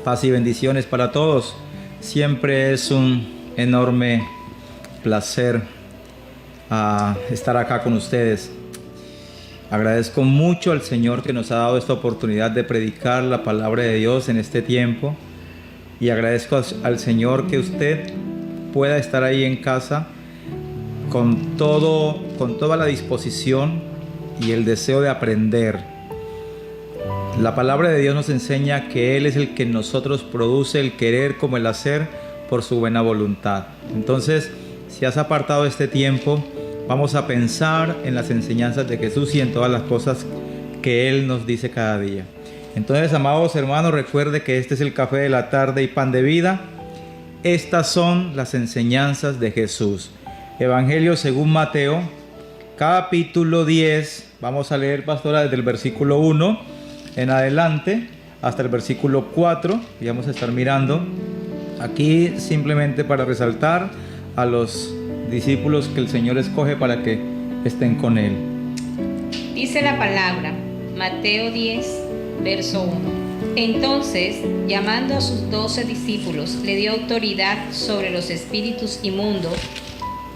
Paz y bendiciones para todos. Siempre es un enorme placer estar acá con ustedes. Agradezco mucho al Señor que nos ha dado esta oportunidad de predicar la palabra de Dios en este tiempo. Y agradezco al Señor que usted pueda estar ahí en casa con toda la disposición y el deseo de aprender. La palabra de Dios nos enseña que Él es el que en nosotros produce el querer como el hacer por su buena voluntad. Entonces, si has apartado este tiempo, vamos a pensar en las enseñanzas de Jesús y en todas las cosas que Él nos dice cada día. Entonces, amados hermanos, recuerde que este es el café de la tarde y pan de vida. Estas son las enseñanzas de Jesús. Evangelio según Mateo, capítulo 10. Vamos a leer, pastora, desde el versículo 1 en adelante hasta el versículo 4. Y vamos a estar mirando aquí simplemente para resaltar a los discípulos que el Señor escoge para que estén con Él. Dice la palabra, Mateo 10, verso 1. Entonces, llamando a sus 12 discípulos, le dio autoridad sobre los espíritus inmundos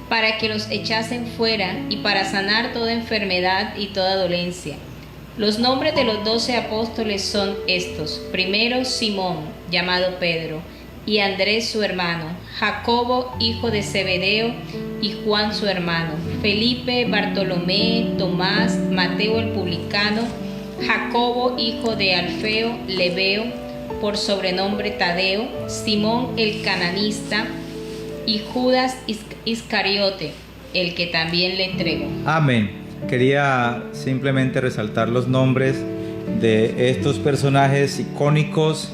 para que los echasen fuera y para sanar toda enfermedad y toda dolencia. Los nombres de los 12 apóstoles son estos: primero Simón, llamado Pedro, y Andrés su hermano, Jacobo hijo de Zebedeo y Juan su hermano, Felipe, Bartolomé, Tomás, Mateo el publicano, Jacobo hijo de Alfeo, Lebeo, por sobrenombre Tadeo, Simón el cananista y Judas Iscariote, el que también le entregó. Amén. Quería simplemente resaltar los nombres de estos personajes icónicos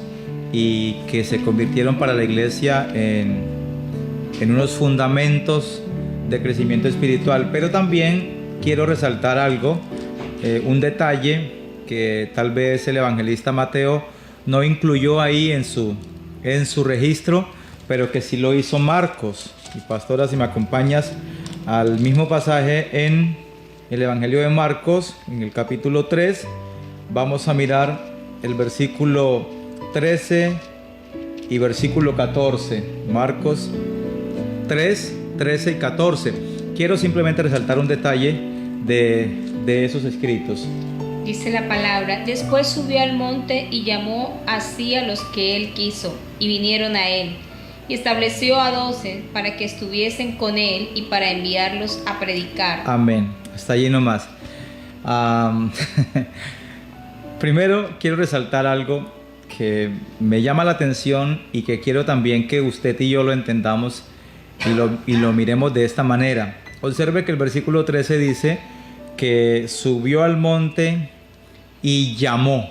y que se convirtieron para la iglesia en unos fundamentos de crecimiento espiritual. Pero también quiero resaltar algo, un detalle que tal vez el evangelista Mateo no incluyó ahí en su registro, pero que sí lo hizo Marcos. Y pastora, si me acompañas al mismo pasaje en el Evangelio de Marcos, en el capítulo 3, vamos a mirar el versículo 13 y versículo 14. Marcos 3, 13 y 14. Quiero simplemente resaltar un detalle de esos escritos. Dice la palabra, después subió al monte y llamó así a los que él quiso, y vinieron a él. Y estableció a 12 para que estuviesen con él y para enviarlos a predicar. Amén. Hasta allí nomás. Primero quiero resaltar algo que me llama la atención y que quiero también que usted y yo lo entendamos y lo miremos de esta manera. Observe que el versículo 13 dice que subió al monte y llamó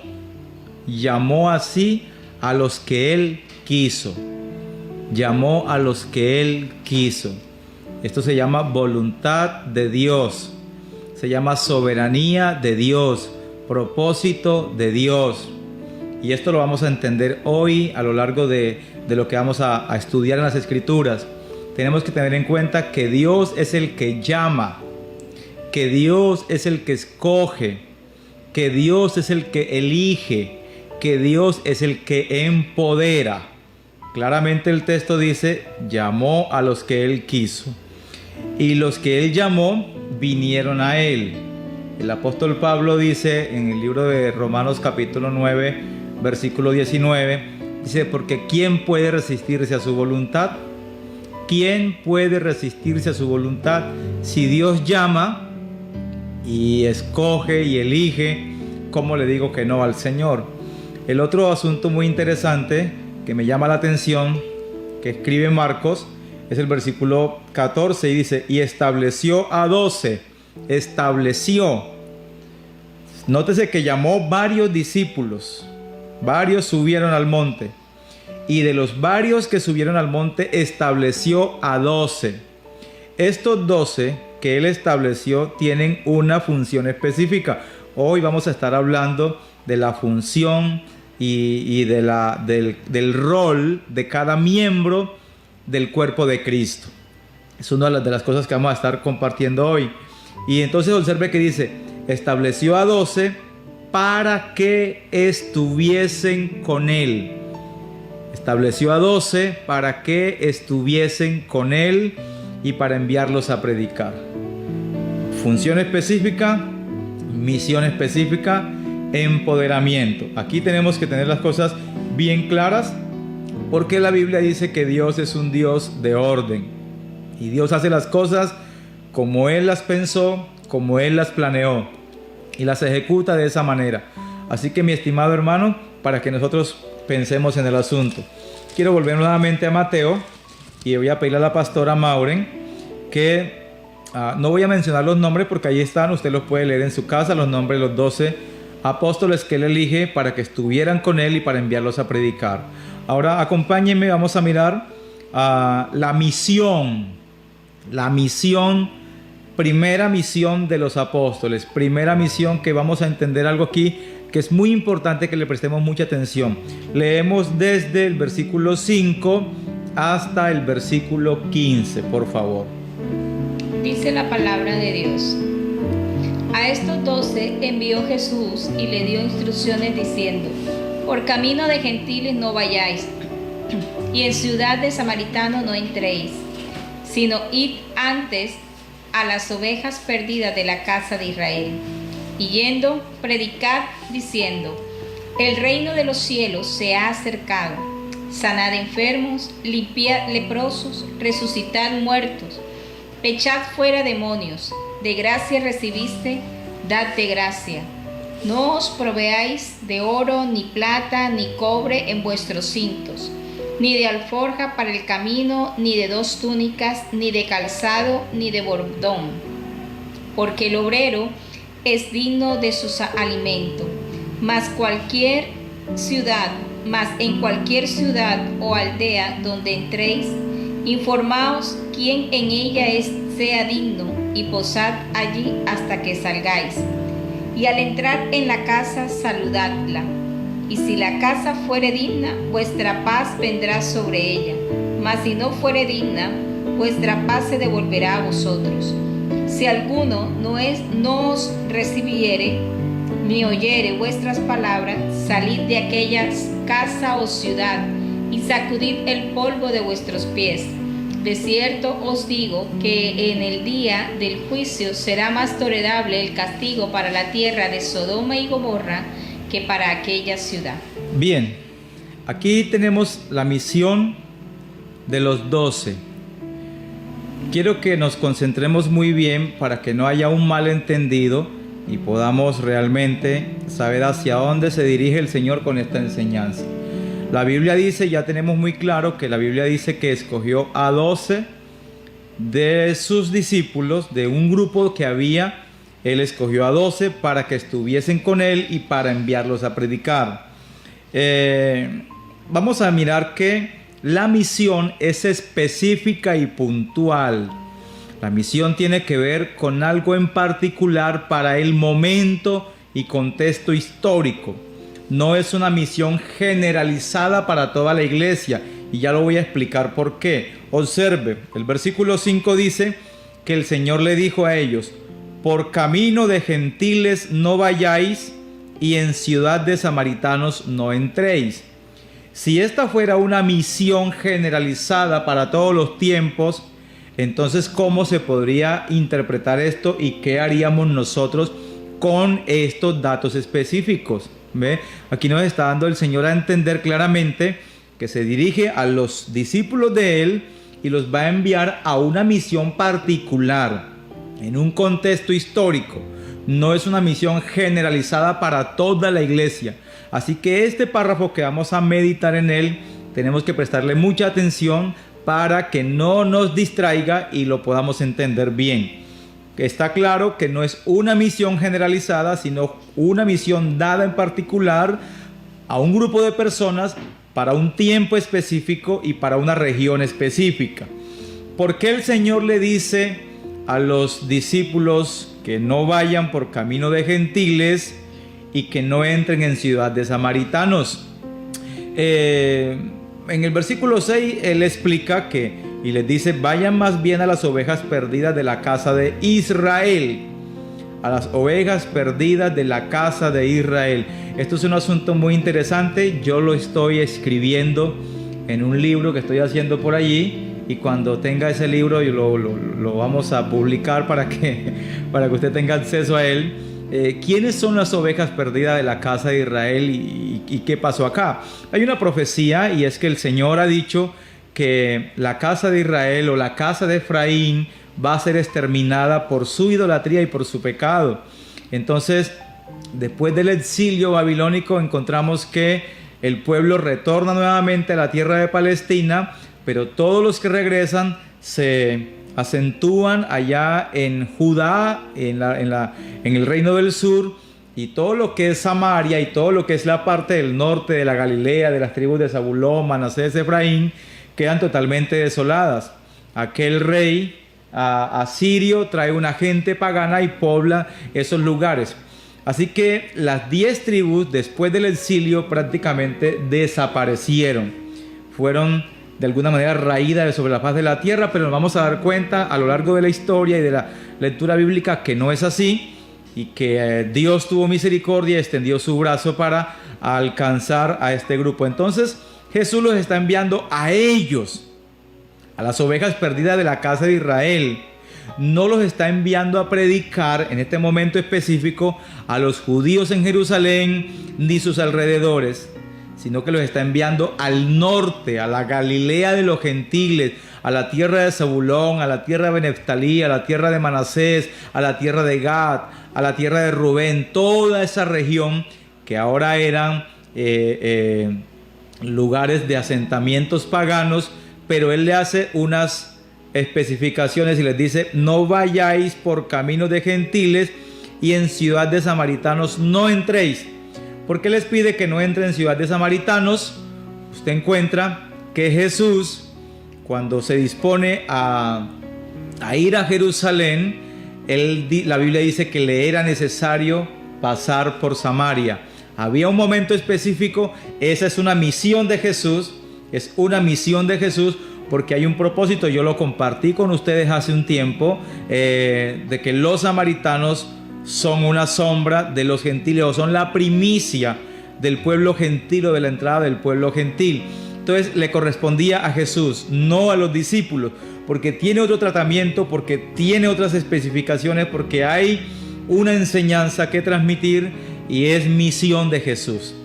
así a los que él quiso. Llamó a los que él quiso. Esto se llama voluntad de Dios. Se llama soberanía de Dios, propósito de Dios. Y esto lo vamos a entender hoy a lo largo de lo que vamos a estudiar en las Escrituras. Tenemos que tener en cuenta que Dios es el que llama, que Dios es el que escoge, que Dios es el que elige, que Dios es el que empodera. Claramente el texto dice, llamó a los que él quiso. Y los que él llamó vinieron a él. El apóstol Pablo dice en el libro de Romanos capítulo 9, versículo 19, dice, porque ¿quién puede resistirse a su voluntad? ¿Quién puede resistirse a su voluntad? Si Dios llama y escoge y elige, ¿cómo le digo que no al Señor? El otro asunto muy interesante que me llama la atención, que escribe Marcos, es el versículo 14 y dice, y estableció a 12, estableció. Nótese que llamó varios discípulos, varios subieron al monte, y de los varios que subieron al monte estableció a 12. Estos 12 que él estableció tienen una función específica. Hoy vamos a estar hablando de la función y del rol de cada miembro del cuerpo de Cristo. Es una de las cosas que vamos a estar compartiendo hoy. Y entonces observe que dice, estableció a 12 para que estuviesen con él. Estableció a 12 para que estuviesen con él y para enviarlos a predicar. Función específica, misión específica, empoderamiento. Aquí tenemos que tener las cosas bien claras, porque la Biblia dice que Dios es un Dios de orden. Y Dios hace las cosas como Él las pensó, como Él las planeó, y las ejecuta de esa manera. Así que, mi estimado hermano, para que nosotros pensemos en el asunto, quiero volver nuevamente a Mateo y voy a pedirle a la pastora Mauren que no voy a mencionar los nombres porque ahí están, usted los puede leer en su casa, los nombres de los 12 apóstoles que él elige para que estuvieran con él y para enviarlos a predicar. Ahora acompáñenme, vamos a mirar la misión, primera misión de los apóstoles, primera misión, que vamos a entender algo aquí que es muy importante que le prestemos mucha atención. Leemos desde el versículo 5 hasta el versículo 15, por favor. Dice la palabra de Dios. A estos 12 envió Jesús y le dio instrucciones diciendo: por camino de gentiles no vayáis, y en ciudad de samaritanos no entréis, sino id antes a las ovejas perdidas de la casa de Israel. Y yendo, predicad diciendo: el reino de los cielos se ha acercado. Sanad enfermos, limpiad leprosos, resucitad muertos, echad fuera demonios. De gracia recibiste, dad de gracia. No os proveáis de oro, ni plata, ni cobre en vuestros cintos, ni de alforja para el camino, ni de 2 túnicas, ni de calzado, ni de bordón, porque el obrero es digno de su alimento. Mas en cualquier ciudad o aldea donde entréis, informaos quién en ella sea digno, y posad allí hasta que salgáis. Y al entrar en la casa, saludadla. Y si la casa fuere digna, vuestra paz vendrá sobre ella. Mas si no fuere digna, vuestra paz se devolverá a vosotros. Si alguno no os recibiere, ni oyere vuestras palabras, salid de aquella casa o ciudad, y sacudid el polvo de vuestros pies. De cierto os digo que en el día del juicio será más tolerable el castigo para la tierra de Sodoma y Gomorra que para aquella ciudad. Bien, aquí tenemos la misión de los 12. Quiero que nos concentremos muy bien para que no haya un malentendido y podamos realmente saber hacia dónde se dirige el Señor con esta enseñanza. La Biblia dice, ya tenemos muy claro que la Biblia dice que escogió a 12 de sus discípulos, de un grupo que había. Él escogió a 12 para que estuviesen con él y para enviarlos a predicar. Vamos a mirar que la misión es específica y puntual. La misión tiene que ver con algo en particular para el momento y contexto histórico. No es una misión generalizada para toda la iglesia, y ya lo voy a explicar por qué. Observe, el versículo 5 dice que el Señor le dijo a ellos: por camino de gentiles no vayáis, y en ciudad de samaritanos no entréis. Si esta fuera una misión generalizada para todos los tiempos, entonces ¿cómo se podría interpretar esto y qué haríamos nosotros con estos datos específicos? ¿Ve? Aquí nos está dando el Señor a entender claramente que se dirige a los discípulos de Él y los va a enviar a una misión particular, en un contexto histórico. No es una misión generalizada para toda la iglesia. Así que este párrafo que vamos a meditar en él, tenemos que prestarle mucha atención para que no nos distraiga y lo podamos entender bien. Está claro que no es una misión generalizada, sino una misión dada en particular a un grupo de personas para un tiempo específico y para una región específica. ¿Por qué el Señor le dice a los discípulos que no vayan por camino de gentiles y que no entren en ciudad de samaritanos? En el versículo 6 Él explica que y les dice: vayan más bien a las ovejas perdidas de la casa de Israel. A las ovejas perdidas de la casa de Israel. Esto es un asunto muy interesante. Yo lo estoy escribiendo en un libro que estoy haciendo por allí, y cuando tenga ese libro lo vamos a publicar para que usted tenga acceso a él. ¿Quiénes son las ovejas perdidas de la casa de Israel y qué pasó acá? Hay una profecía, y es que el Señor ha dicho que la casa de Israel o la casa de Efraín va a ser exterminada por su idolatría y por su pecado. Entonces, después del exilio babilónico, encontramos que el pueblo retorna nuevamente a la tierra de Palestina, pero todos los que regresan se acentúan allá en Judá, en el reino del sur, y todo lo que es Samaria y todo lo que es la parte del norte de la Galilea, de las tribus de Zabulón, Manasés, Efraín, quedan totalmente desoladas. Aquel rey asirio trae una gente pagana y pobla esos lugares. Así que las 10 tribus después del exilio prácticamente desaparecieron. Fueron de alguna manera raídas sobre la faz de la tierra, pero nos vamos a dar cuenta a lo largo de la historia y de la lectura bíblica que no es así, y que Dios tuvo misericordia y extendió su brazo para alcanzar a este grupo. Entonces Jesús los está enviando a ellos, a las ovejas perdidas de la casa de Israel. No los está enviando a predicar en este momento específico a los judíos en Jerusalén ni sus alrededores, sino que los está enviando al norte, a la Galilea de los gentiles, a la tierra de Zabulón, a la tierra de Neftalí, a la tierra de Manasés, a la tierra de Gad, a la tierra de Rubén, toda esa región que ahora eran lugares de asentamientos paganos, pero él le hace unas especificaciones y les dice: no vayáis por caminos de gentiles y en ciudad de samaritanos no entréis. ¿Por qué les pide que no entren en ciudad de samaritanos? Usted encuentra que Jesús, cuando se dispone a ir a Jerusalén, la Biblia dice que le era necesario pasar por Samaria. Había un momento específico. Esa es una misión de Jesús. Es una misión de Jesús porque hay un propósito. Yo lo compartí con ustedes hace un tiempo, de que los samaritanos son una sombra de los gentiles, o son la primicia del pueblo gentil o de la entrada del pueblo gentil. Entonces le correspondía a Jesús, no a los discípulos, porque tiene otro tratamiento, porque tiene otras especificaciones, porque hay una enseñanza que transmitir y es misión de Jesús.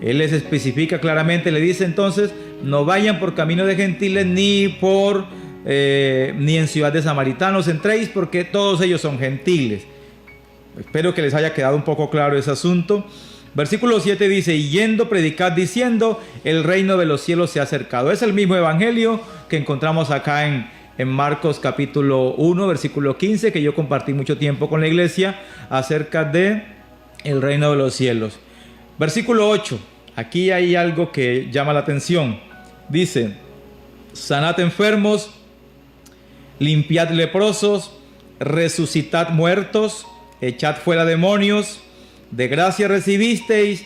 Él les especifica claramente, le dice entonces: no vayan por camino de gentiles ni en ciudad de samaritanos entréis, porque todos ellos son gentiles. Espero que les haya quedado un poco claro ese asunto. Versículo 7 dice: y yendo predicad diciendo, el reino de los cielos se ha acercado. Es el mismo evangelio que encontramos acá en Marcos capítulo 1, versículo 15, que yo compartí mucho tiempo con la iglesia acerca de el reino de los cielos. Versículo 8, aquí hay algo que llama la atención. Dice: sanad enfermos, limpiad leprosos, resucitad muertos, echad fuera demonios, de gracia recibisteis,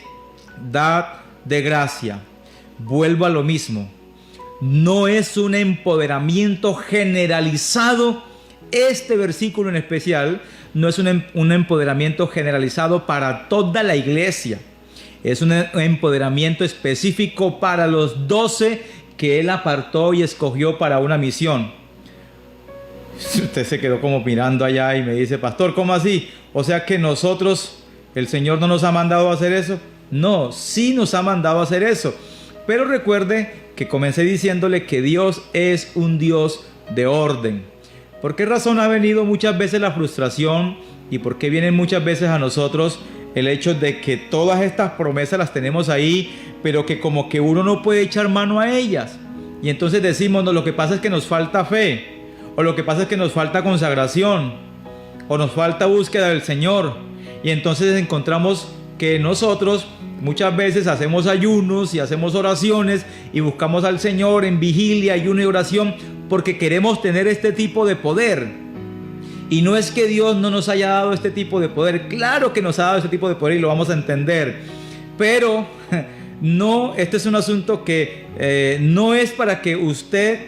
dad de gracia. Vuelvo a lo mismo. No es un empoderamiento generalizado. Este versículo en especial no es un empoderamiento generalizado para toda la iglesia. Es un empoderamiento específico para los 12 que él apartó y escogió para una misión. Usted se quedó como mirando allá y me dice: pastor, ¿cómo así? O sea que nosotros, el Señor no nos ha mandado a hacer eso. No, sí nos ha mandado a hacer eso. Pero recuerde que comencé diciéndole que Dios es un Dios de orden. ¿Por qué razón ha venido muchas veces la frustración? ¿Y por qué vienen muchas veces a nosotros el hecho de que todas estas promesas las tenemos ahí, pero que como que uno no puede echar mano a ellas? Y entonces decimos: no, lo que pasa es que nos falta fe, o lo que pasa es que nos falta consagración, o nos falta búsqueda del Señor. Y entonces encontramos que nosotros muchas veces hacemos ayunos y hacemos oraciones y buscamos al Señor en vigilia, ayuno y oración, porque queremos tener este tipo de poder. Y no es que Dios no nos haya dado este tipo de poder. Claro que nos ha dado este tipo de poder y lo vamos a entender. Pero no, este es un asunto que no es para que usted,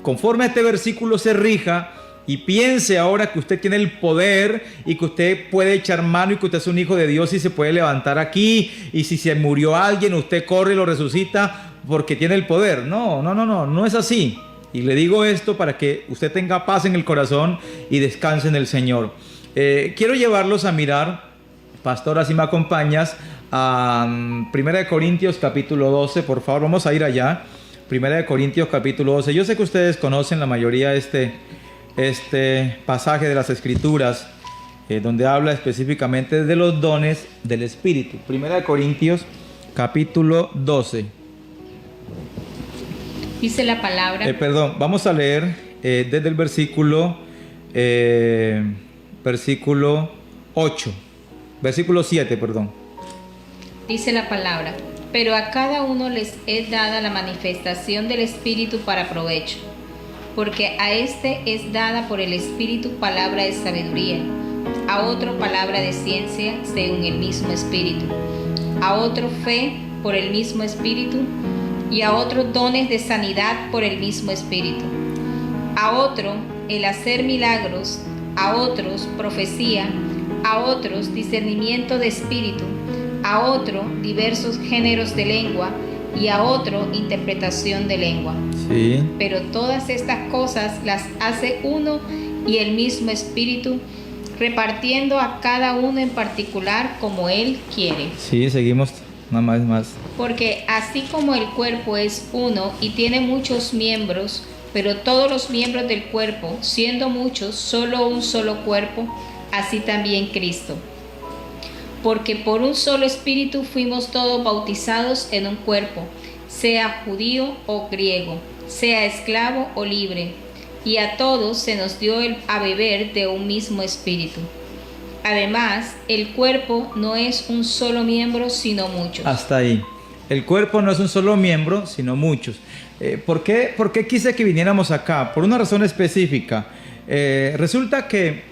conforme a este versículo, se rija y piense ahora que usted tiene el poder y que usted puede echar mano y que usted es un hijo de Dios y se puede levantar aquí, y si se murió alguien usted corre y lo resucita. porque tiene el poder. No es así. Y le digo esto para que usted tenga paz en el corazón y descanse en el Señor. Quiero llevarlos a mirar, pastora, si me acompañas, a 1 Corintios capítulo 12, por favor, vamos a ir allá. 1 Corintios capítulo 12. Yo sé que ustedes conocen la mayoría este pasaje de las Escrituras, donde habla específicamente de los dones del Espíritu. 1 Corintios capítulo 12. Dice la palabra. Vamos a leer desde el versículo 8. Versículo 7, perdón. Dice la palabra: pero a cada uno les es dada la manifestación del Espíritu para provecho, porque a este es dada por el Espíritu palabra de sabiduría, a otro palabra de ciencia según el mismo Espíritu, a otro fe por el mismo Espíritu, y a otros dones de sanidad por el mismo Espíritu, a otro el hacer milagros, a otros profecía, a otros discernimiento de espíritu, a otro diversos géneros de lengua, y a otro interpretación de lengua. Sí. Pero todas estas cosas las hace uno y el mismo Espíritu, repartiendo a cada uno en particular como Él quiere. Sí, seguimos nada más. Porque así como el cuerpo es uno y tiene muchos miembros, pero todos los miembros del cuerpo, siendo muchos, solo un solo cuerpo, así también Cristo. Porque por un solo Espíritu fuimos todos bautizados en un cuerpo, sea judío o griego, sea esclavo o libre, y a todos se nos dio a beber de un mismo Espíritu. Además, el cuerpo no es un solo miembro, sino muchos. Hasta ahí. El cuerpo no es un solo miembro, sino muchos. ¿Por qué quise que viniéramos acá? Por una razón específica. Resulta que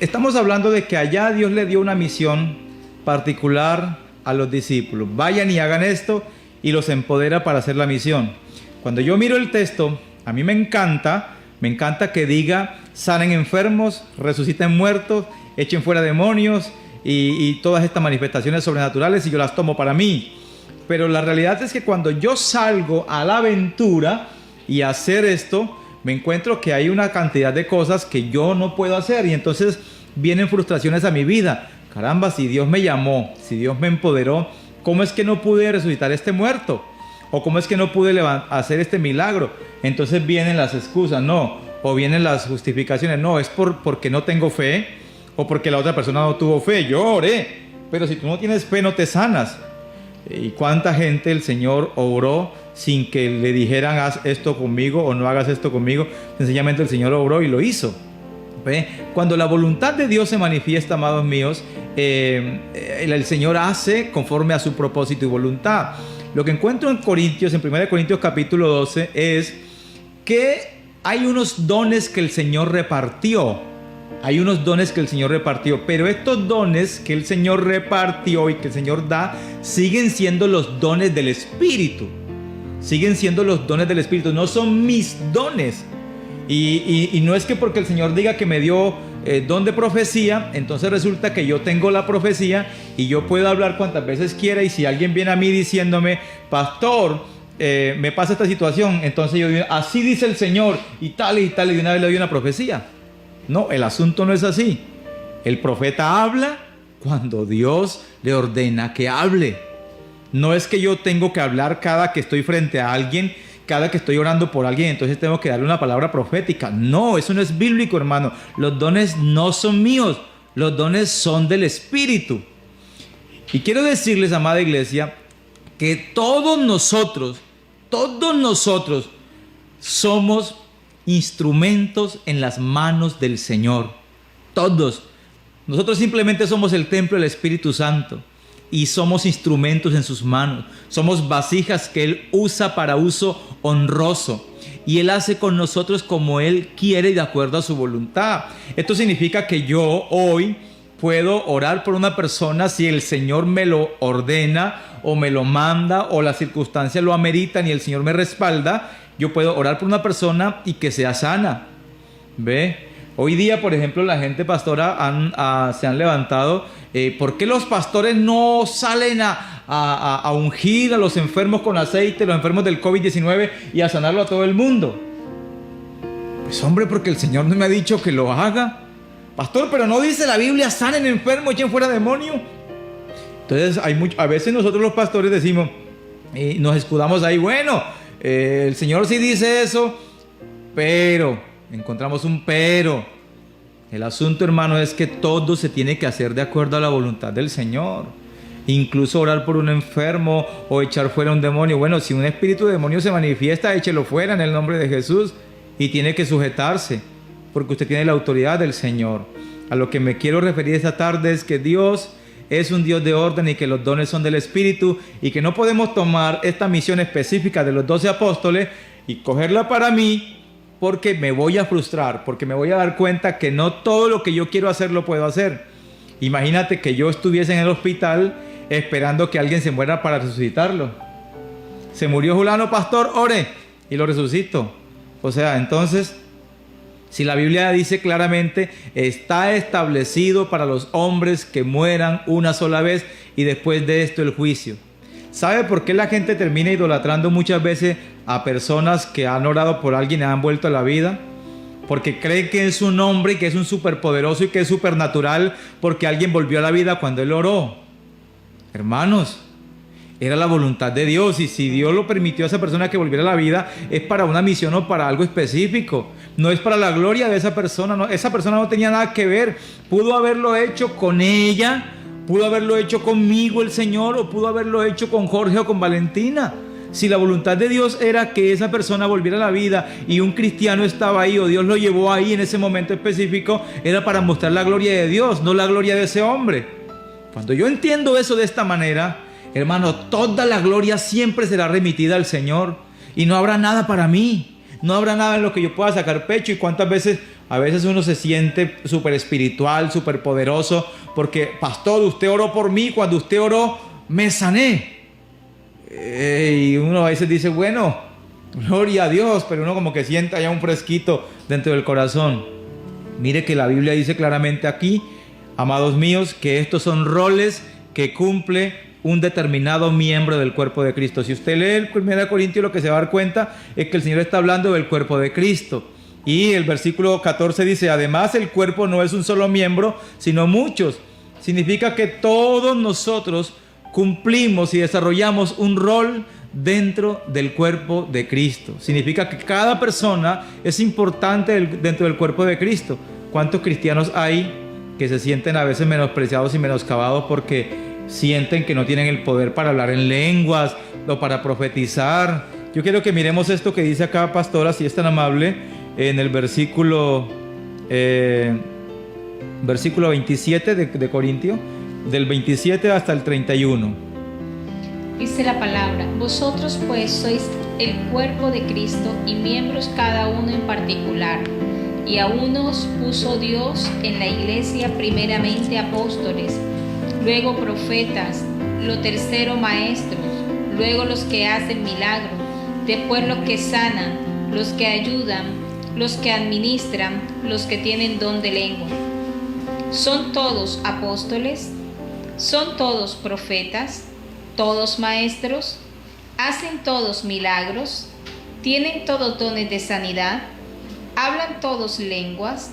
estamos hablando de que allá Dios le dio una misión particular a los discípulos. Vayan y hagan esto, y los empodera para hacer la misión. Cuando yo miro el texto, a mí me encanta que diga: sanen enfermos, resuciten muertos, echen fuera demonios y todas estas manifestaciones sobrenaturales, y yo las tomo para mí. Pero la realidad es que cuando yo salgo a la aventura y a hacer esto, me encuentro que hay una cantidad de cosas que yo no puedo hacer, y entonces vienen frustraciones a mi vida. Caramba, si Dios me llamó, si Dios me empoderó, ¿cómo es que no pude resucitar este muerto? ¿O cómo es que no pude hacer este milagro? Entonces vienen las excusas, no, o vienen las justificaciones, no, es porque no tengo fe, o porque la otra persona no tuvo fe. Yo oré, pero si tú no tienes fe no te sanas. ¿Y cuánta gente el Señor obró sin que le dijeran: haz esto conmigo o no hagas esto conmigo? Sencillamente el Señor obró y lo hizo. ¿Ve? Cuando la voluntad de Dios se manifiesta, amados míos, el Señor hace conforme a su propósito y voluntad. Lo que encuentro en 1 Corintios capítulo 12, es que hay unos dones que el Señor repartió. Hay unos dones que el Señor repartió, pero estos dones que el Señor repartió y que el Señor da, siguen siendo los dones del Espíritu. Siguen siendo los dones del Espíritu, no son mis dones. Y no es que porque el Señor diga que me dio don de profecía, entonces resulta que yo tengo la profecía y yo puedo hablar cuantas veces quiera, y si alguien viene a mí diciéndome: pastor, me pasa esta situación, entonces yo digo: así dice el Señor, y tal, y de una vez le doy una profecía. No, el asunto no es así. El profeta habla cuando Dios le ordena que hable. No es que yo tengo que hablar cada que estoy frente a alguien, cada que estoy orando por alguien, entonces tengo que darle una palabra profética. No, eso no es bíblico, hermano. Los dones no son míos, los dones son del Espíritu. Y quiero decirles, amada iglesia, que todos nosotros somos instrumentos en las manos del Señor. Todos. Nosotros simplemente somos el templo del Espíritu Santo y somos instrumentos en sus manos. Somos vasijas que Él usa para uso honroso, y Él hace con nosotros como Él quiere y de acuerdo a su voluntad. Esto significa que yo hoy puedo orar por una persona si el Señor me lo ordena o me lo manda, o las circunstancias lo ameritan y el Señor me respalda. Yo puedo orar por una persona y que sea sana. ¿Ve? Hoy día, por ejemplo, la gente pastora se han levantado. ¿Por qué los pastores no salen a ungir a los enfermos con aceite, los enfermos del COVID-19 y a sanarlo a todo el mundo? Pues hombre, porque el Señor no me ha dicho que lo haga. Pastor, pero no dice la Biblia, sanen enfermos, echen fuera demonios. Entonces a veces nosotros los pastores decimos, nos escudamos ahí, bueno, el Señor sí dice eso, pero, encontramos un pero. El asunto, hermano, es que todo se tiene que hacer de acuerdo a la voluntad del Señor. Incluso orar por un enfermo o echar fuera un demonio. Bueno, si un espíritu de demonio se manifiesta, échelo fuera en el nombre de Jesús. Y tiene que sujetarse, porque usted tiene la autoridad del Señor. A lo que me quiero referir esta tarde es que Dios es un Dios de orden y que los dones son del Espíritu, y que no podemos tomar esta misión específica de los 12 apóstoles y cogerla para mí, porque me voy a frustrar, porque me voy a dar cuenta que no todo lo que yo quiero hacer lo puedo hacer. Imagínate que yo estuviese en el hospital esperando que alguien se muera para resucitarlo. Se murió fulano, pastor, ore, y lo resucito. O sea, entonces, si la Biblia dice claramente, está establecido para los hombres que mueran una sola vez y después de esto el juicio. ¿Sabe por qué la gente termina idolatrando muchas veces a personas que han orado por alguien y han vuelto a la vida? Porque creen que es un hombre y que es un superpoderoso y que es supernatural porque alguien volvió a la vida cuando él oró. Hermanos, era la voluntad de Dios, y si Dios lo permitió a esa persona que volviera a la vida, es para una misión o para algo específico. No es para la gloria de esa persona, no, esa persona no tenía nada que ver. Pudo haberlo hecho con ella, pudo haberlo hecho conmigo el Señor, o pudo haberlo hecho con Jorge o con Valentina. Si la voluntad de Dios era que esa persona volviera a la vida y un cristiano estaba ahí, o Dios lo llevó ahí en ese momento específico, era para mostrar la gloria de Dios, no la gloria de ese hombre. Cuando yo entiendo eso de esta manera, hermano, toda la gloria siempre será remitida al Señor, y no habrá nada para mí, no habrá nada en lo que yo pueda sacar pecho. Y cuántas veces, a veces uno se siente súper espiritual, súper poderoso, porque pastor, usted oró por mí, cuando usted oró me sané. Y uno a veces dice, bueno, gloria a Dios, pero uno como que sienta ya un fresquito dentro del corazón. Mire que la Biblia dice claramente aquí, amados míos, que estos son roles que cumple un determinado miembro del cuerpo de Cristo. Si usted lee el 1 Corintios, lo que se va a dar cuenta es que el Señor está hablando del cuerpo de Cristo. Y el versículo 14 dice, además el cuerpo no es un solo miembro, sino muchos. Significa que todos nosotros cumplimos y desarrollamos un rol dentro del cuerpo de Cristo. Significa que cada persona es importante dentro del cuerpo de Cristo. ¿Cuántos cristianos hay que se sienten a veces menospreciados y menoscabados porque sienten que no tienen el poder para hablar en lenguas o para profetizar? Yo quiero que miremos esto que dice acá, pastora, si es tan amable, en el versículo 27 de Corintio, del 27 hasta el 31. Dice la palabra, vosotros pues sois el cuerpo de Cristo y miembros cada uno en particular. Y a unos puso Dios en la iglesia primeramente apóstoles, luego profetas, lo tercero maestros, luego los que hacen milagros, después los que sanan, los que ayudan, los que administran, los que tienen don de lengua. ¿Son todos apóstoles? ¿Son todos profetas? ¿Todos maestros? ¿Hacen todos milagros? ¿Tienen todos dones de sanidad? ¿Hablan todos lenguas?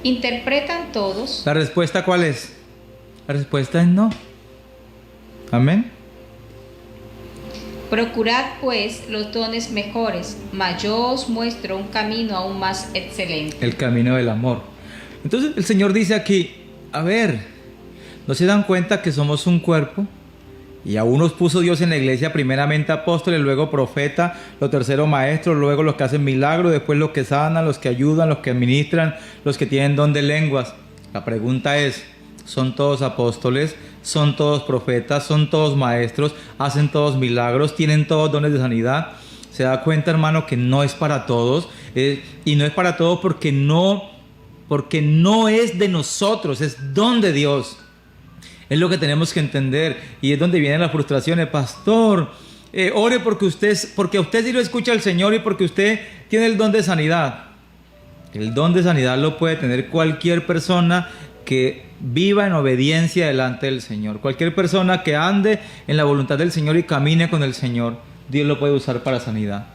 ¿Interpretan todos? ¿La respuesta cuál es? La respuesta es no. Amén. Procurad pues los dones mejores, mas yo os muestro un camino aún más excelente. El camino del amor. Entonces el Señor dice aquí, a ver, ¿no se dan cuenta que somos un cuerpo? Y a unos puso Dios en la iglesia primeramente apóstoles, luego profetas, lo tercero maestros, luego los que hacen milagros, después los que sanan, los que ayudan, los que administran, los que tienen don de lenguas. La pregunta es, ¿son todos apóstoles? ¿Son todos profetas? ¿Son todos maestros? ¿Hacen todos milagros? ¿Tienen todos dones de sanidad? ¿Se da cuenta, hermano, que no es para todos? Y no es para todos porque no es de nosotros, es don de Dios. Es lo que tenemos que entender, y es donde vienen las frustraciones. Pastor, ore porque a usted sí lo escucha el Señor y porque usted tiene el don de sanidad. El don de sanidad lo puede tener cualquier persona que viva en obediencia delante del Señor. Cualquier persona que ande en la voluntad del Señor y camine con el Señor, Dios lo puede usar para sanidad.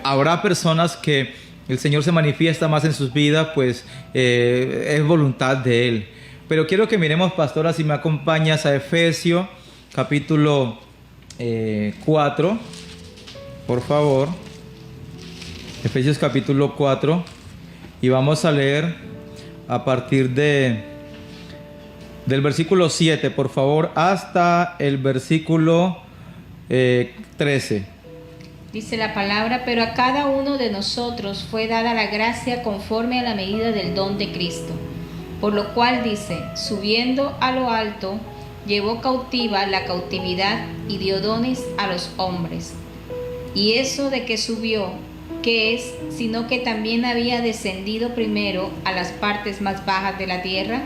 Habrá personas que el Señor se manifiesta más en sus vidas, pues es voluntad de Él. Pero quiero que miremos, pastora, si me acompañas a Efesios capítulo 4, por favor. Efesios capítulo 4, y vamos a leer a partir del versículo 7, por favor, hasta el versículo 13. Dice la palabra: pero a cada uno de nosotros fue dada la gracia conforme a la medida del don de Cristo. Por lo cual dice: subiendo a lo alto, llevó cautiva la cautividad y dio dones a los hombres. Y eso de que subió, ¿qué es? Sino que también había descendido primero a las partes más bajas de la tierra.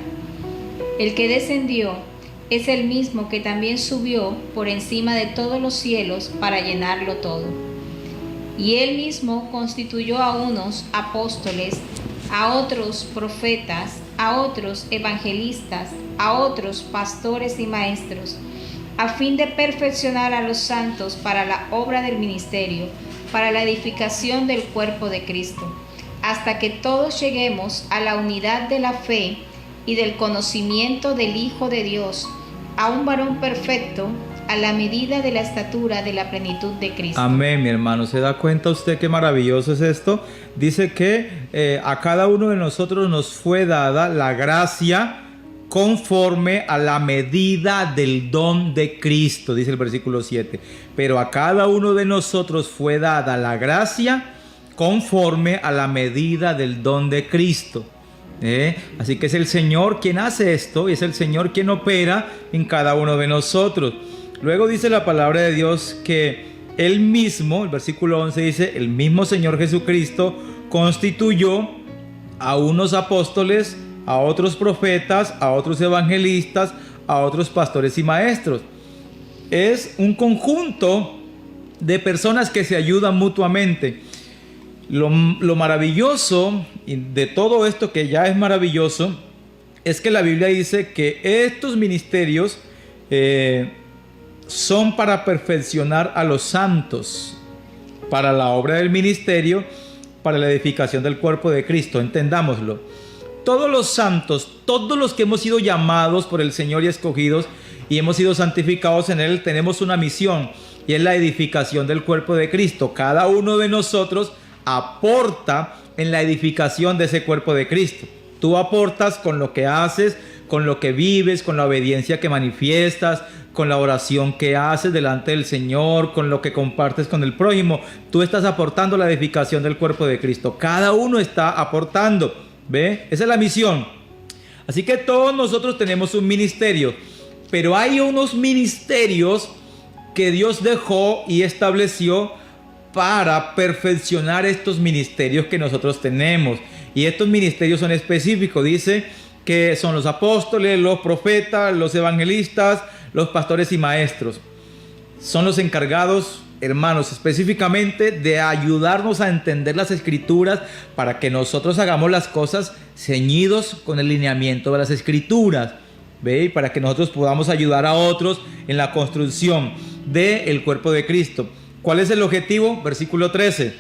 El que descendió es el mismo que también subió por encima de todos los cielos para llenarlo todo. Y él mismo constituyó a unos apóstoles, a otros profetas, a otros evangelistas, a otros pastores y maestros, a fin de perfeccionar a los santos para la obra del ministerio, para la edificación del cuerpo de Cristo, hasta que todos lleguemos a la unidad de la fe y del conocimiento del Hijo de Dios, a un varón perfecto, a la medida de la estatura de la plenitud de Cristo. Amén, mi hermano. ¿Se da cuenta usted qué maravilloso es esto? Dice que a cada uno de nosotros nos fue dada la gracia conforme a la medida del don de Cristo, dice el versículo 7. Pero a cada uno de nosotros fue dada la gracia conforme a la medida del don de Cristo. Así que es el Señor quien hace esto y es el Señor quien opera en cada uno de nosotros. Luego dice la palabra de Dios que Él mismo, el versículo 11 dice: el mismo Señor Jesucristo constituyó a unos apóstoles, a otros profetas, a otros evangelistas, a otros pastores y maestros. Es un conjunto de personas que se ayudan mutuamente. Lo maravilloso de todo esto, que ya es maravilloso, es que la Biblia dice que estos ministerios son para perfeccionar a los santos, para la obra del ministerio, para la edificación del cuerpo de Cristo. Entendámoslo. Todos los santos, todos los que hemos sido llamados por el Señor y escogidos y hemos sido santificados en Él, tenemos una misión, y es la edificación del cuerpo de Cristo. Cada uno de nosotros aporta en la edificación de ese cuerpo de Cristo. Tú aportas con lo que haces, con lo que vives, con la obediencia que manifiestas, con la oración que haces delante del Señor, con lo que compartes con el prójimo. Tú estás aportando la edificación del cuerpo de Cristo. Cada uno está aportando. ¿Ve? Esa es la misión. Así que todos nosotros tenemos un ministerio, pero hay unos ministerios que Dios dejó y estableció para perfeccionar estos ministerios que nosotros tenemos. Y estos ministerios son específicos. Dice que son los apóstoles, los profetas, los evangelistas, los pastores y maestros. Son los encargados, hermanos, específicamente de ayudarnos a entender las escrituras para que nosotros hagamos las cosas ceñidos con el lineamiento de las escrituras. ¿Ve? Y para que nosotros podamos ayudar a otros en la construcción del cuerpo de Cristo. ¿Cuál es el objetivo? Versículo 13.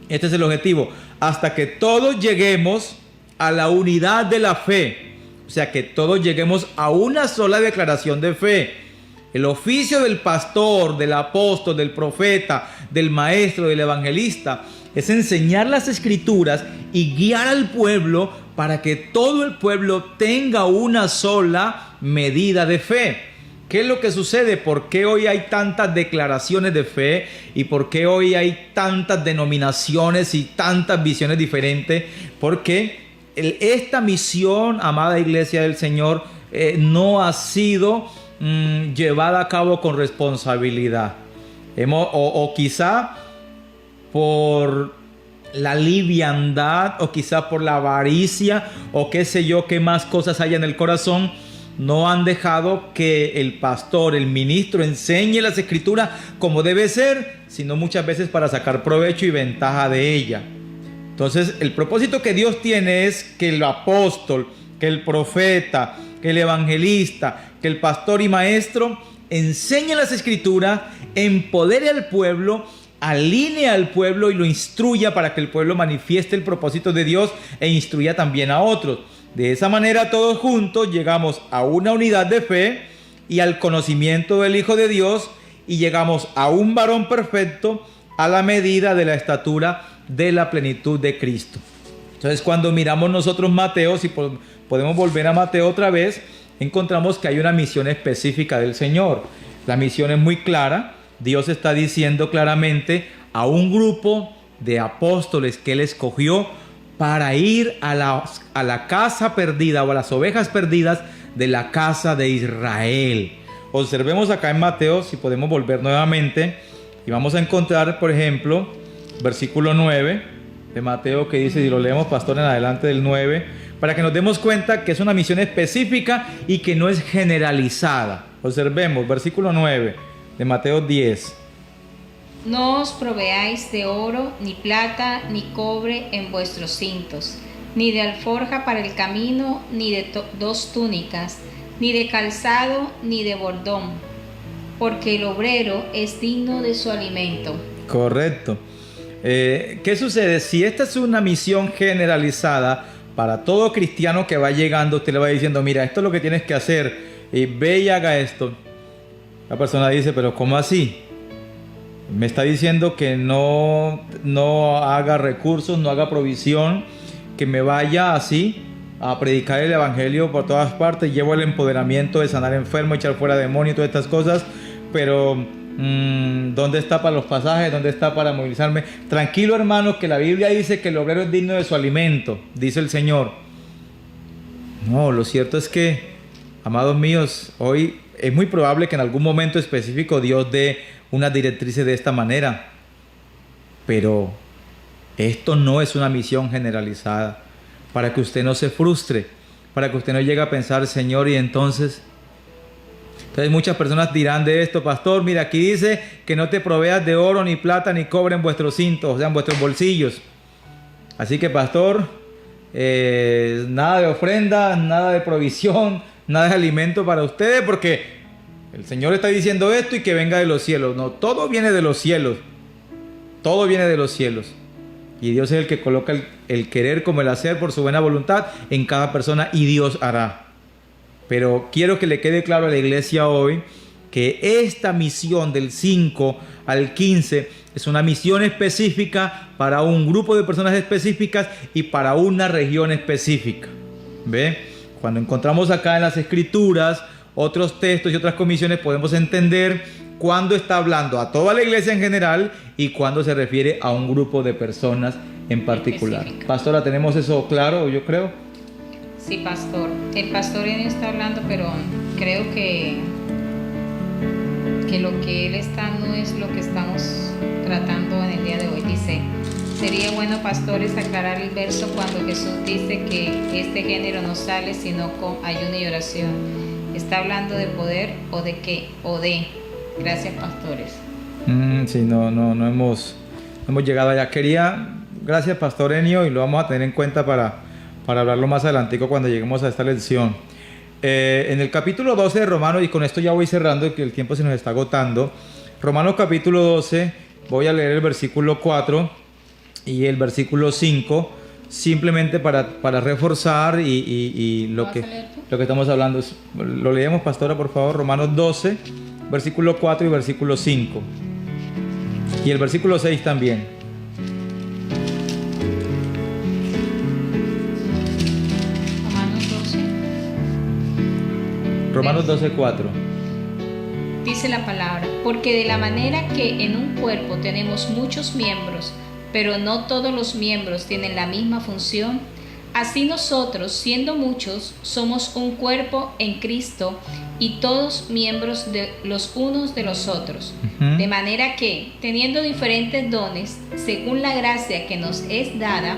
Este es el objetivo. Hasta que todos lleguemos a la unidad de la fe. O sea, que todos lleguemos a una sola declaración de fe. El oficio del pastor, del apóstol, del profeta, del maestro, del evangelista, es enseñar las escrituras y guiar al pueblo para que todo el pueblo tenga una sola medida de fe. ¿Qué es lo que sucede? ¿Por qué hoy hay tantas declaraciones de fe? ¿Y por qué hoy hay tantas denominaciones y tantas visiones diferentes? Porque esta misión, amada iglesia del Señor, no ha sido llevada a cabo con responsabilidad. O quizá por la liviandad, o quizá por la avaricia, o qué sé yo, qué más cosas hay en el corazón. No han dejado que el pastor, el ministro, enseñe las escrituras como debe ser, sino muchas veces para sacar provecho y ventaja de ella. Entonces, el propósito que Dios tiene es que el apóstol, que el profeta, que el evangelista, que el pastor y maestro enseñe las escrituras, empodere al pueblo, alinee al pueblo y lo instruya para que el pueblo manifieste el propósito de Dios e instruya también a otros. De esa manera, todos juntos llegamos a una unidad de fe y al conocimiento del Hijo de Dios, y llegamos a un varón perfecto a la medida de la estatura de la plenitud de Cristo. Entonces, cuando miramos nosotros Mateo, si podemos volver a Mateo otra vez, encontramos que hay una misión específica del Señor. La misión es muy clara. Dios está diciendo claramente a un grupo de apóstoles que Él escogió para ir a la casa perdida o a las ovejas perdidas de la casa de Israel. Observemos acá en Mateo, si podemos volver nuevamente, y vamos a encontrar, por ejemplo, versículo 9 de Mateo, que dice, y lo leemos, pastor, en adelante del 9, para que nos demos cuenta que es una misión específica y que no es generalizada. Observemos, versículo 9 de Mateo 10. No os proveáis de oro, ni plata, ni cobre en vuestros cintos, ni de alforja para el camino, ni de dos túnicas, ni de calzado, ni de bordón, porque el obrero es digno de su alimento. Correcto. ¿Qué sucede? Si esta es una misión generalizada para todo cristiano que va llegando, usted le va diciendo, mira, esto es lo que tienes que hacer, y ve y haga esto. La persona dice, pero ¿cómo así? Me está diciendo que no haga recursos, no haga provisión, que me vaya así a predicar el evangelio por todas partes, llevo el empoderamiento de sanar enfermos, echar fuera demonios y todas estas cosas, pero ¿dónde está para los pasajes? ¿Dónde está para movilizarme? Tranquilo, hermanos, que la Biblia dice que el obrero es digno de su alimento, dice el Señor. No, lo cierto es que, amados míos, hoy es muy probable que en algún momento específico Dios dé unas directrices de esta manera, pero esto no es una misión generalizada, para que usted no se frustre, para que usted no llegue a pensar, Señor, y entonces muchas personas dirán de esto, pastor, mira, aquí dice que no te proveas de oro, ni plata, ni cobre en vuestros cintos, o sea, en vuestros bolsillos. Así que, pastor, nada de ofrenda, nada de provisión, nada de alimento para ustedes, porque el Señor está diciendo esto y que venga de los cielos. No, todo viene de los cielos. Todo viene de los cielos. Y Dios es el que coloca el querer como el hacer por su buena voluntad en cada persona, y Dios hará. Pero quiero que le quede claro a la iglesia hoy que esta misión del 5 al 15 es una misión específica para un grupo de personas específicas y para una región específica. ¿Ve? Cuando encontramos acá en las Escrituras otros textos y otras comisiones, podemos entender cuándo está hablando a toda la iglesia en general y cuándo se refiere a un grupo de personas en particular. Específica. Pastora, ¿tenemos eso claro, yo creo? Sí, pastor. El pastor está hablando, pero creo que lo que él está no es lo que estamos tratando en el día de hoy. Dice, sería bueno, pastores, aclarar el verso cuando Jesús dice que este género no sale sino con ayuno y oración. ¿Está hablando de poder o de qué? O de... Gracias, pastores. Sí, no hemos llegado allá. Gracias, Pastor Enio, y lo vamos a tener en cuenta para hablarlo más adelantico cuando lleguemos a esta lección. En el capítulo 12 de Romanos, y con esto ya voy cerrando, que el tiempo se nos está agotando. Romanos capítulo 12, voy a leer el versículo 4 y el versículo 5, simplemente para reforzar y lo que estamos hablando. Lo leemos, pastora, por favor. Romanos 12, versículo 4 y versículo 5. Y el versículo 6 también. Romanos 12, 4. Dice la palabra, porque de la manera que en un cuerpo tenemos muchos miembros, pero no todos los miembros tienen la misma función, así nosotros, siendo muchos, somos un cuerpo en Cristo y todos miembros de los unos de los otros. De manera que, teniendo diferentes dones, según la gracia que nos es dada,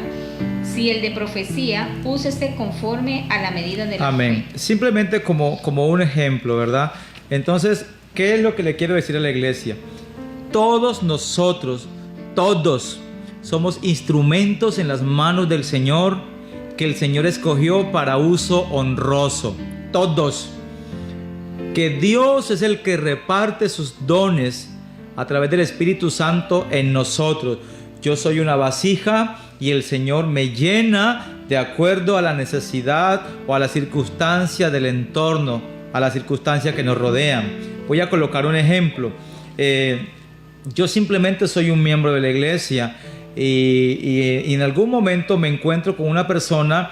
si el de profecía, úsese conforme a la medida de la Amén. fe. Simplemente como un ejemplo, ¿verdad? Entonces, ¿qué es lo que le quiero decir a la iglesia? Todos nosotros, todos, somos instrumentos en las manos del Señor, que el Señor escogió para uso honroso. Todos. Que Dios es el que reparte sus dones a través del Espíritu Santo en nosotros. Yo soy una vasija y el Señor me llena de acuerdo a la necesidad o a la circunstancia del entorno, a las circunstancias que nos rodean. Voy a colocar un ejemplo. Yo simplemente soy un miembro de la iglesia y en algún momento me encuentro con una persona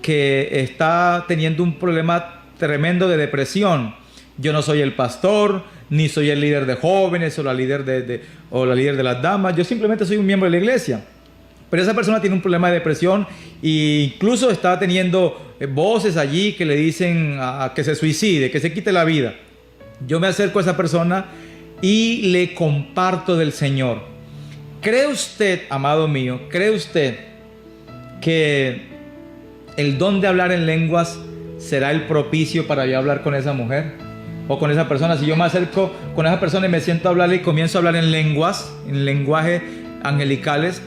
que está teniendo un problema tremendo de depresión. Yo no soy el pastor, ni soy el líder de jóvenes o la líder de las damas. Yo simplemente soy un miembro de la iglesia. Pero esa persona tiene un problema de depresión e incluso está teniendo voces allí que le dicen que se suicide, que se quite la vida. Yo me acerco a esa persona y le comparto del Señor. ¿Cree usted, amado mío, cree usted que el don de hablar en lenguas será el propicio para yo hablar con esa mujer o con esa persona? Si yo me acerco con esa persona y me siento a hablarle y comienzo a hablar en lenguas, en lenguaje angelicales,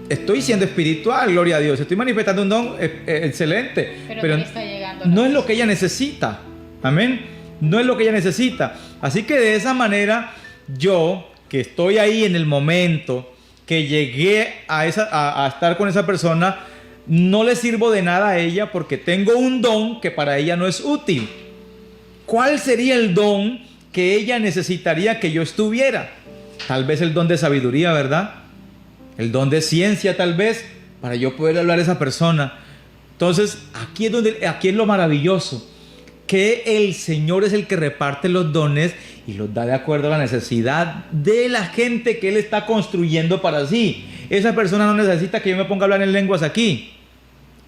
estoy siendo espiritual, gloria a Dios, estoy manifestando un don excelente, pero no está llegando no es lo que ella necesita. Amén. No es lo que ella necesita. Así que de esa manera, yo que estoy ahí en el momento que llegué a estar con esa persona, no le sirvo de nada a ella porque tengo un don que para ella no es útil. ¿Cuál sería el don que ella necesitaría que yo estuviera? Tal vez el don de sabiduría, ¿verdad? El don de ciencia, tal vez, para yo poder hablar a esa persona. Entonces, aquí es lo maravilloso, que el Señor es el que reparte los dones y los da de acuerdo a la necesidad de la gente que Él está construyendo para sí. Esa persona no necesita que yo me ponga a hablar en lenguas aquí.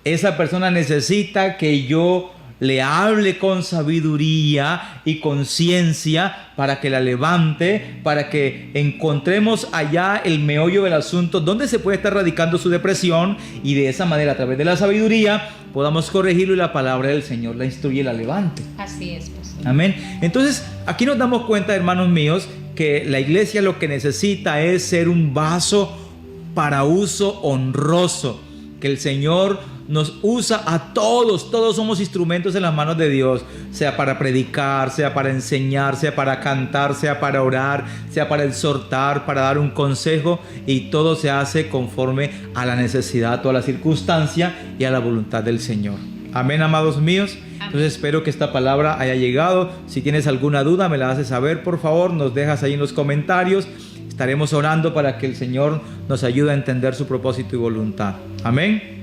Esa persona necesita que yo le hable con sabiduría y con ciencia para que la levante, para que encontremos allá el meollo del asunto, donde se puede estar radicando su depresión, y de esa manera, a través de la sabiduría, podamos corregirlo y la palabra del Señor la instruye y la levante. Así es, pastor. Amén. Entonces, aquí nos damos cuenta, hermanos míos, que la iglesia lo que necesita es ser un vaso para uso honroso, que el Señor nos usa a todos somos instrumentos en las manos de Dios, sea para predicar, sea para enseñar, sea para cantar, sea para orar, sea para exhortar, para dar un consejo, y todo se hace conforme a la necesidad o a la circunstancia y a la voluntad del Señor. Amén, amados míos. Entonces espero que esta palabra haya llegado. Si tienes alguna duda, me la haces saber, por favor, nos dejas ahí en los comentarios. Estaremos orando para que el Señor nos ayude a entender su propósito y voluntad. Amén.